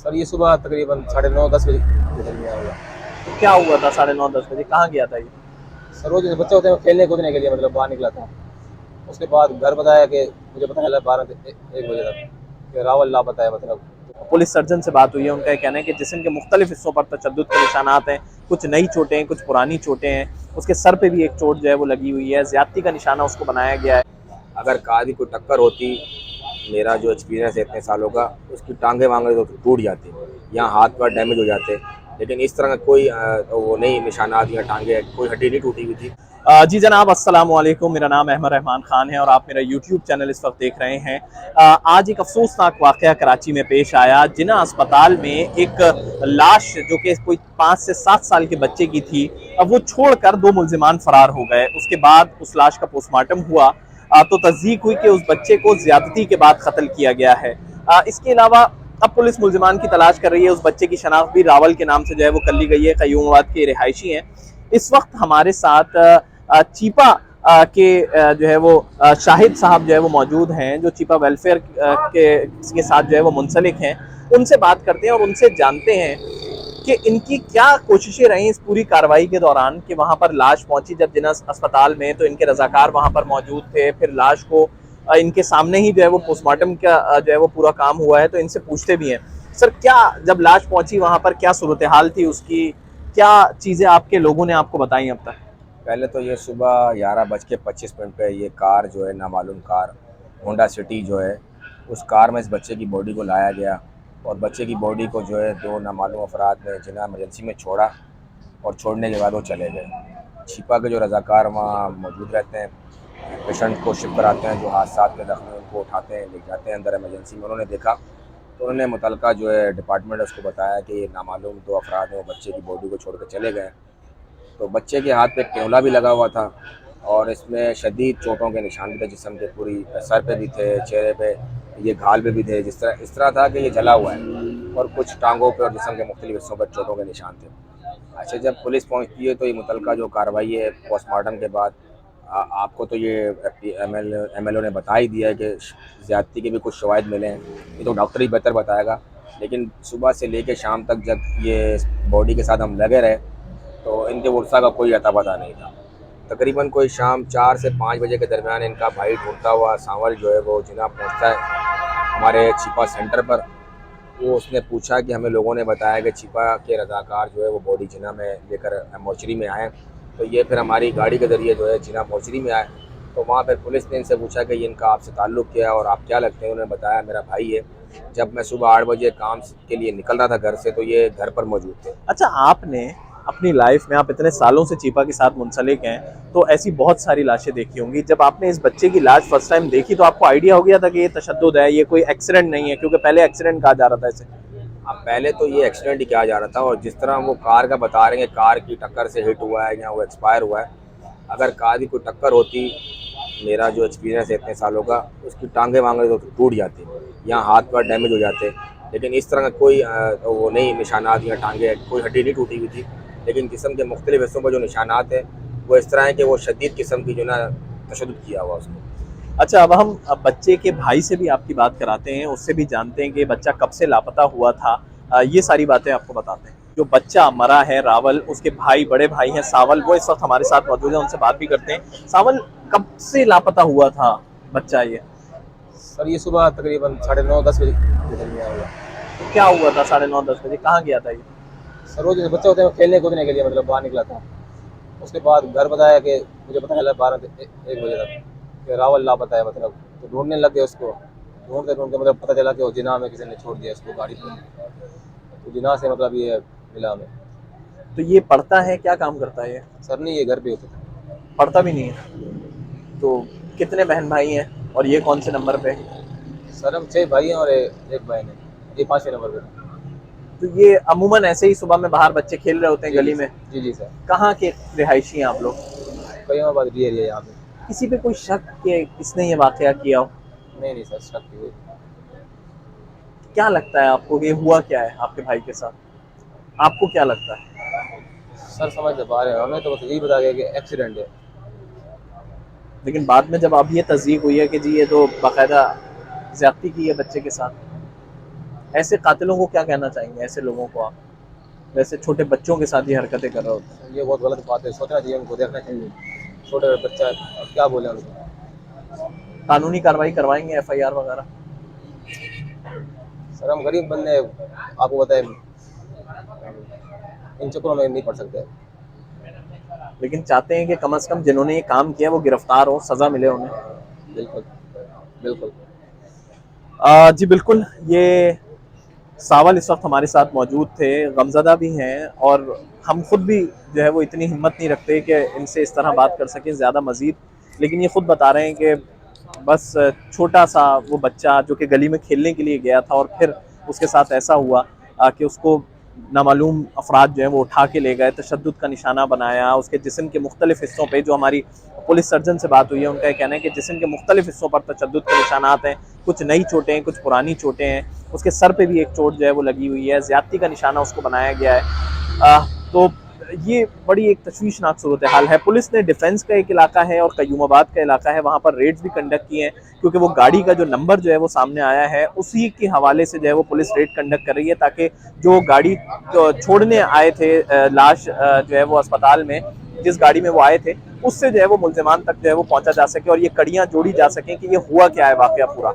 Sir ये सुबह तकरीबन 9:30-10 बजे के दरमियान हुआ। क्या हुआ था 9:30-10 बजे? कहाँ गया था ये? सर वो जो बच्चे होते हैं वो खेलने कूदने के लिए मतलब बाहर निकला था। उसके बाद घर बताया कि मुझे पता चला 1 बजे तक कि रावल लापता है मतलब। पुलिस सर्जन से बात हुई है, उनका ये कहना है कि जिस्म के मुख्तलिफ हिस्सों पर तशद्दुद के निशानात हैं। कुछ नई चोटें हैं, कुछ पुरानी चोटें हैं। उसके सर पे भी एक चोट जो है वो लगी हुई है, ज्यादती का निशाना उसको बनाया गया है। अगर कार की कोई टक्कर होती, मेरा जो एक्सपीरियंस है इतने सालों का, उसकी टांगे वांगे तो टूट जाती, यहाँ हाथ पैर डैमेज हो जाते, लेकिन इस तरह का कोई वो नहीं, निशानात या टांगे कोई हड्डी नहीं टूटी हुई थी। जी जनाब, अस्सलाम वालेकुम। मेरा नाम अहमद रहमान ख़ान है और आप मेरा यूट्यूब चैनल इस वक्त देख रहे हैं। आज एक अफसोसनाक वाक़या कराची में पेश आया। जिना अस्पताल में एक लाश जो कि कोई 5 से 7 साल के बच्चे की थी, अब वो छोड़कर 2 मुल्जिमान फरार हो गए। उसके बाद उस लाश का पोस्टमार्टम हुआ तो तस्दीक हुई कि उस बच्चे को ज़्यादती के बाद कत्ल किया गया है। इसके अलावा अब पुलिस मुल्जिमान की तलाश कर रही है। उस बच्चे की शनाख्त भी रावल के नाम से जो है वो कर ली गई है। क़य्यूमाबाद के रिहायशी हैं। इस वक्त हमारे साथ चीपा के जो है वो शाहिद साहब जो है वो मौजूद हैं, जो चीपा वेलफेयर के साथ जो है वो मुंसलिक हैं। उनसे बात करते हैं और उनसे जानते हैं कि इनकी क्या कोशिशें रही इस पूरी कार्रवाई के दौरान कि वहाँ पर लाश पहुंची जब जिना अस्पताल में, तो इनके रजाकार वहाँ पर मौजूद थे। फिर लाश को इनके सामने ही जो है वो पोस्टमार्टम का जो है वो पूरा काम हुआ है, तो इनसे पूछते भी हैं। सर, क्या जब लाश पहुंची वहाँ पर क्या सूरत हाल थी उसकी, क्या चीज़ें आपके लोगों ने आपको बताई अब तक? पहले तो ये सुबह 11:25 पे ये कार जो है, नामालूम कार होंडा सिटी जो है, उस कार में इस बच्चे की बॉडी को लाया गया और बच्चे की बॉडी को जो है 2 नामालूम अफराद ने जिना इमरजेंसी में छोड़ा और छोड़ने के बाद वो चले गए। छिपा के जो रज़ाकार वहाँ मौजूद रहते हैं, पेशेंट को शिफ्ट कराते हैं, जो हादसात में ज़ख्मी उनको उठाते हैं, ले जाते हैं अंदर इमरजेंसी में। उन्होंने देखा तो उन्होंने मुतलका जो है डिपार्टमेंट है उसको बताया कि ये नामालूम 2 अफराद हैं, वो बच्चे की बॉडी को छोड़ कर चले गए। तो बच्चे के हाथ पे केवला भी लगा हुआ था और इसमें शदीद चोटों के निशान भी थे, जिस्म के पूरी सर पे भी थे, चेहरे पे, ये घाल पे भी थे। इस तरह था कि ये जला हुआ है और कुछ टांगों पे और जिस्म के मुख्तलिफ हिस्सों पर चोटों के निशान थे। अच्छा, जब पुलिस पहुंचती है तो ये मुतलका जो कार्रवाई है पोस्टमार्टम के बाद, आपको तो ये एमएलओ ने बता ही दिया है कि ज़्यादती के भी कुछ शवाहिद मिले हैं, ये तो डॉक्टर ही बेहतर बताएगा। लेकिन सुबह से लेकर शाम तक जब ये बॉडी के साथ हम लगे रहे तो इनके वर्षा का कोई अता पता नहीं था। तकरीबन कोई शाम 4 से 5 बजे के दरमियान इनका भाई ढूंढता हुआ सांवल जो है वो जिना पहुंचता है हमारे छिपा सेंटर पर। वो उसने पूछा कि हमें लोगों ने बताया कि छिपा के रज़ाकार जो है वो बॉडी जिना में लेकर मोर्चरी में आए। तो ये फिर हमारी गाड़ी के ज़रिए जो है जिना मोर्चरी में आए। तो वहाँ पर पुलिस ने इनसे पूछा कि इनका आपसे ताल्लुक़ क्या है और आप क्या लगते हैं। उन्होंने बताया मेरा भाई है। जब मैं सुबह 8 बजे काम के लिए निकल रहा था घर से तो ये घर पर मौजूद थे। अच्छा, आपने अपनी लाइफ में, आप इतने सालों से चीपा के साथ मुंसलिक हैं, तो ऐसी बहुत सारी लाशें देखी होंगी। जब आपने इस बच्चे की लाश फर्स्ट टाइम देखी तो आपको आइडिया हो गया था कि ये तशद्दुद है, ये कोई एक्सीडेंट नहीं है? क्योंकि पहले एक्सीडेंट कहा जा रहा था इसे। अब पहले तो ये एक्सीडेंट ही किया जा रहा था और जिस तरह वो कार का बता रहे हैं, कार की टक्कर से हिट हुआ है या वो एक्सपायर हुआ है। अगर कार की कोई टक्कर होती, मेरा जो एक्सपीरियंस है इतने सालों का, उसकी टांगे वांगे तो टूट जाती, यहाँ हाथ पैर डैमेज हो जाते, लेकिन इस तरह का कोई वो नहीं, निशानात या टांगे कोई हड्डी नहीं टूटी हुई थी। लेकिन जिस्म के मुख्तलिफ हिस्सों पर जो निशानात हैं वो इस तरह है कि वो शदीद किस्म की जो ना तशद्दुद किया हुआ उसको। अच्छा, अब बच्चे के भाई से भी आपकी बात कराते हैं, उससे भी जानते हैं कि बच्चा कब से लापता हुआ था। ये सारी बातें आपको बताते हैं। जो बच्चा मरा है रावल, उसके भाई, बड़े भाई हैं सावल, वो इस वक्त हमारे साथ मौजूद हैं, उनसे बात भी करते हैं। सावल, कब से लापता हुआ था बच्चा ये? सर ये सुबह तकरीबन 9:30-10 बजे के दरमियान हुआ। क्या हुआ था 9:30-10 बजे? कहाँ गया था ये? सर वो जो बच्चे होते हैं वो खेलने कूदने के लिए मतलब बाहर निकला था। उसके बाद घर बताया कि मुझे पता चला 1 बजे तक कि रावल लापता है मतलब। तो ढूंढने लग गए उसको। ढूंढते ढूंढते मतलब पता चला कि वो जिना में किसी ने छोड़ दिया इसको गाड़ी पर। तो जिना से मतलब ये मिला हमें। तो ये पढ़ता है, क्या काम करता है ये? सर नहीं, ये घर पे होता था। पढ़ता भी नहीं है? तो कितने बहन भाई हैं और ये कौन से नंबर पे? सर हम 6 भाई हैं और एक बहन है। ये 5वें नंबर पे था। तो ये अमूमन ऐसे ही सुबह में बाहर बच्चे खेल रहे होते हैं गली में? जी जी सर। कहाँ के रिहायशी हैं आप लोग? क़य्यूमाबाद डी एरिया यहाँ पे। किसी पे कोई शक कि किसने ये वाकया किया हो? नहीं नहीं सर, शक की हुई। क्या लगता है आपको कि हुआ क्या है आपके भाई के साथ? आपको क्या लगता है? सर समझ नहीं पा रहे हैं, हमें तो बस यही बता गया कि एक्सीडेंट है। लेकिन बाद में जब अब ये तस्दीक हुई है कि जी ये तो बाकायदा ज्यादती की है बच्चे के साथ। ऐसे कातिलों को क्या कहना चाहेंगे, ऐसे लोगों को आप, वैसे छोटे बच्चों के साथ ये हरकतें कर रहे होते हैं? ये बहुत गलत बात है, सोचना चाहिए उनको, देखना चाहिए। छोटे बच्चा है, अब क्या बोले उनको। कानूनी कार्रवाई करवाएंगे, FIR वगैरह? सर हम गरीब बंदे हैं, आपको बताए, इन चक्करों में नहीं पड़ सकते। लेकिन चाहते हैं कि कम से कम जिन्होंने ये काम किया वो गिरफ्तार हो, सजा मिले उन्हें। बिल्कुल बिल्कुल। जी बिल्कुल, ये सावल इस वक्त हमारे साथ मौजूद थे, गमज़दा भी हैं, और हम खुद भी जो है वो इतनी हिम्मत नहीं रखते कि इनसे इस तरह बात कर सकें ज़्यादा मज़ीद। लेकिन ये खुद बता रहे हैं कि बस छोटा सा वो बच्चा जो कि गली में खेलने के लिए गया था और फिर उसके साथ ऐसा हुआ कि उसको नामालूम अफराद जो है वो उठा के ले गए, तशद्दुद का निशाना बनाया, उसके जिस्म के मुख्तलिफ हिस्सों पे, जो हमारी पुलिस सर्जन से बात हुई है उनका ये कहना है कि जिस्म के मुख्तलिफ हिस्सों पर तशद्दुद के निशानात हैं, कुछ नई चोटें हैं, कुछ पुरानी चोटें हैं, उसके सर पे भी एक चोट जो है वो लगी हुई है, ज़्यादती का निशाना उसको बनाया गया है। तो ये बड़ी एक तशवीशनाक सूरत हाल है। पुलिस ने डिफेंस का एक इलाका है और कयूमाबाद का इलाका है, वहाँ पर रेड्स भी कंडक्ट किए हैं, क्योंकि वो गाड़ी का जो नंबर जो है वो सामने आया है, उसी के हवाले से जो है वो पुलिस रेड कंडक्ट कर रही है, ताकि जो गाड़ी छोड़ने आए थे लाश जो है वो अस्पताल में, जिस गाड़ी में वो आए थे, उससे जो है वो मुल्जिमान तक जो है वो पहुंचा जा सके और ये कड़ियाँ जोड़ी जा सकें कि ये हुआ क्या है वाकया पूरा।